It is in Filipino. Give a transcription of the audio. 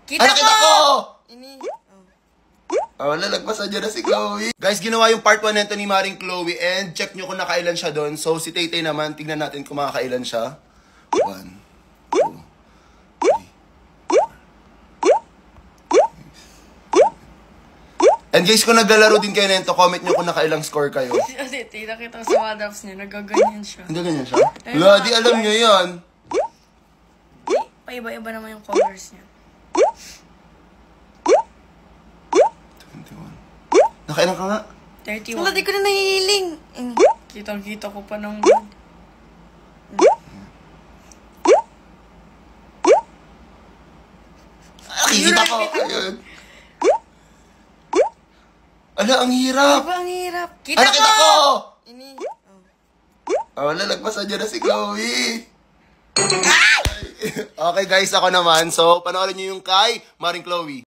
Kita ko! Nakita ko! Ini. Oh, lalagpasan dyan na si Chloe. Guys, ginawa yung part 1 nito ni Maring Chloe and check nyo kung nakailan siya doon. So, si Tay-Tay naman, tignan natin kung makakailan siya. 1, 2, 3. And guys, kung naglalaro din kayo nito, comment nyo kung nakailang score kayo. Kasi nakita ko sa mga drops niya, nagaganyan siya. Hindi ganyan siya? Wala, di alam nyo yan. Paiba-iba naman yung colors niya. 21. Nakailan ka nga? 31. Wala, di ko na nahihiling. Kitang-kita ko pa ng... Nakikita ko. Ayun. Ala, ang hirap. Diba ang hirap? Kita Nakita ko! Ini. Oh, lalagpasan dyan na si Chloe. Okay guys, ako naman. So, panoorin nyo yung kay Maring Chloe.